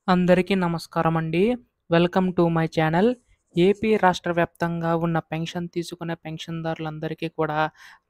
అందరికీ నమస్కారమండి. Welcome to my channel. AP రాష్ట్ర వ్యాప్తంగా ఉన్న పెన్షన్ తీసుకునే పెన్షన్‌దారులందరికీ కూడా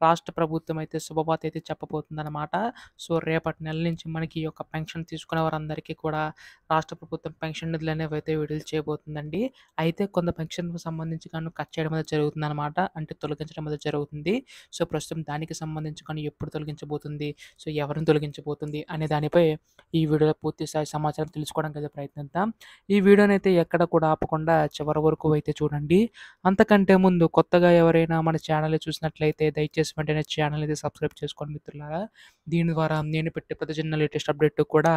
రాష్ట్ర ప్రభుత్వం అయితే శుభవార్త అయితే చెప్పబోతుందనమాట. సో, రేపటి నెల నుంచి మనకి ఈ యొక్క పెన్షన్ తీసుకునే వారందరికీ కూడా రాష్ట్ర ప్రభుత్వం పెన్షన్ నిధులనేవి అయితే విడుదల చేయబోతుందండి. అయితే కొంత పెన్షన్‌కి సంబంధించి గాను కట్ చేయడం అనేది జరుగుతుందనమాట. అంటే తొలగించడం అనేది జరుగుతుంది. సో, ప్రస్తుతం దానికి సంబంధించి కానీ ఎప్పుడు తొలగించబోతుంది? సో, ఎవరిని తొలగించబోతుంది? అనే దానిపై ఈ వీడియోలో పూర్తి స్థాయి సమాచారం తెలుసుకోవడానికైతే ప్రయత్నిద్దాం. ఈ వీడియోనైతే ఎక్కడ కూడా ఆపకుండా చివరి వరకు అయితే చూడండి. అంతకంటే ముందు కొత్తగా ఎవరైనా మన ఛానల్‌ని చూసినట్లయితే దయచేసి వెంటనే ఛానల్ అయితే సబ్స్క్రైబ్ చేసుకోండి మిత్రులారా. దీని ద్వారా నేను పెట్టే ప్రతి చిన్న లేటెస్ట్ అప్డేట్ కూడా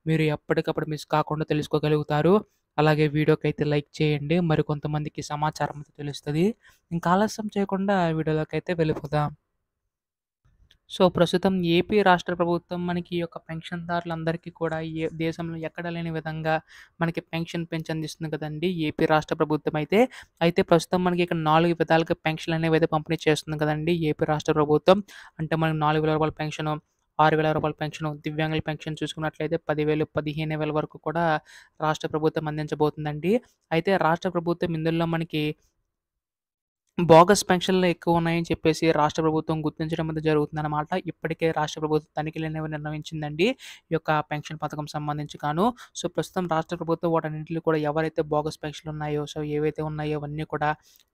మీరు ఎప్పటికప్పుడు మిస్ కాకుండా తెలుసుకోగలుగుతారు. అలాగే వీడియోకైతే లైక్ చేయండి. మరికొంతమందికి సమాచారం అయితే తెలుస్తది. ఇంకా ఆలస్యం చేయకుండా వీడియోలోకైతే వెళ్ళిపోదాం. సో, ప్రస్తుతం ఏపీ రాష్ట్ర ప్రభుత్వం మనకి ఈ యొక్క పెన్షన్‌దారులందరికీ కూడా దేశంలో ఎక్కడ లేని విధంగా మనకి పెన్షన్ అందిస్తుంది కదండీ! ఏపీ రాష్ట్ర ప్రభుత్వం అయితే. అయితే ప్రస్తుతం మనకి ఇక్కడ 4 విధాలుగా పెన్షన్‌లనేవైతే పంపిణీ చేస్తుంది కదండీ! ఏపీ రాష్ట్ర ప్రభుత్వం. అంటే మనకు రూ. 4,000 పెన్షను, రూ. 6,000 పెన్షను, దివ్యాంగుల పెన్షన్ చూసుకున్నట్లయితే 10,000, 15,000 వరకు కూడా రాష్ట్ర ప్రభుత్వం అందించబోతుందండి. అయితే రాష్ట్ర ప్రభుత్వం ఇందులో మనకి బోగస్ పెన్షన్‌లు ఎక్కువున్నాయని చెప్పేసి రాష్ట్ర ప్రభుత్వం గుర్తించడం అనేది జరుగుతుందనమాట. ఇప్పటికే రాష్ట్ర ప్రభుత్వం తనిఖీలనేవి నిర్వహించిందండి. ఈ యొక్క పెన్షన్ పథకం సంబంధించి గాను. సో, ప్రస్తుతం రాష్ట్ర ప్రభుత్వం వాటన్నిటిని కూడా ఎవరైతే బోగస్ పెన్షన్‌లున్నాయో, సో, ఏవైతే ఉన్నాయో అవన్నీ కూడా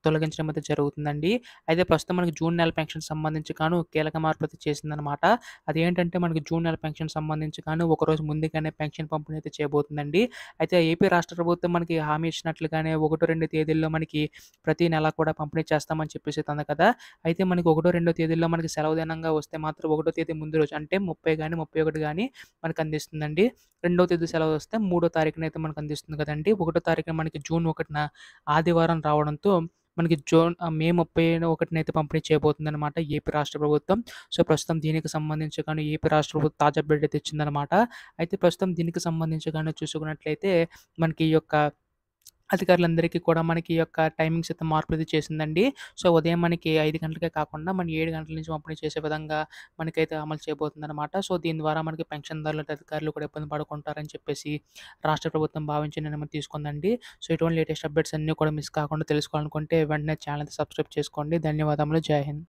తొలగించడం అయితే జరుగుతుందండి. అయితే ప్రస్తుతం మనకి జూన్ నెల పెన్షన్ సంబంధించి గాను కీలక మార్పు అయితే చేసిందనమాట. అదేంటంటే మనకి జూన్ నెల పెన్షన్ సంబంధించి గాను ఒకరోజు ముందుగానే పెన్షన్ పంపిణీ అయితే చేయబోతుందండి. అయితే ఏపీ రాష్ట్ర ప్రభుత్వం మనకి హామీ ఇచ్చినట్లుగానే 1, 2 తేదీల్లో మనకి ప్రతి నెల కూడా పంపిణీ చేస్తామని చెప్పేసి అంది కదా! అయితే మనకి ఒకటో, రెండో తేదీల్లో మనకి సెలవు దినంగా వస్తే మాత్రం ఒకటో తేదీ ముందు రోజు అంటే 30 గాని, 31 గాని మనకు అందిస్తుందండి. రెండో తేదీ సెలవు వస్తే మూడో తారీఖునైతే మనకు అందిస్తుంది కదండీ! ఒకటో తారీఖున మనకి జూన్ 1న ఆదివారం రావడంతో మనకి మే 31నైతే పంపిణీ చేయబోతుందనమాట ఏపీ రాష్ట్ర ప్రభుత్వం. సో, ప్రస్తుతం దీనికి సంబంధించి గాని ఏపీ రాష్ట్ర ప్రభుత్వం తాజా అప్డేట్ అయితే ఇచ్చిందనమాట. అయితే ప్రస్తుతం దీనికి సంబంధించి గాని చూసుకున్నట్లయితే మనకి ఈ యొక్క అధికారులందరికీ కూడా మనకి ఈ యొక్క టైమింగ్స్ అయితే మార్పులయితే చేసిందండి. సో, ఉదయం మనకి 5 గంటలకే కాకుండా మన 7 గంటల నుంచి పంపిణీ చేసే విధంగా మనకైతే అమలు చేయబోతుందనమాట. సో, దీని ద్వారా మనకి పెన్షన్‌దారులు, అధికారులు కూడా ఇబ్బంది పడకుంటారని చెప్పేసి రాష్ట్ర ప్రభుత్వం భావించి నిర్ణయం తీసుకుందండి. సో, ఇటువంటి లేటెస్ట్ అప్డేట్స్ అన్నీ కూడా మిస్ కాకుండా తెలుసుకోవాలనుకుంటే వెంటనే ఛానెల్ అయితే సబ్స్క్రైబ్ చేసుకోండి. ధన్యవాదములు. జై హింద్.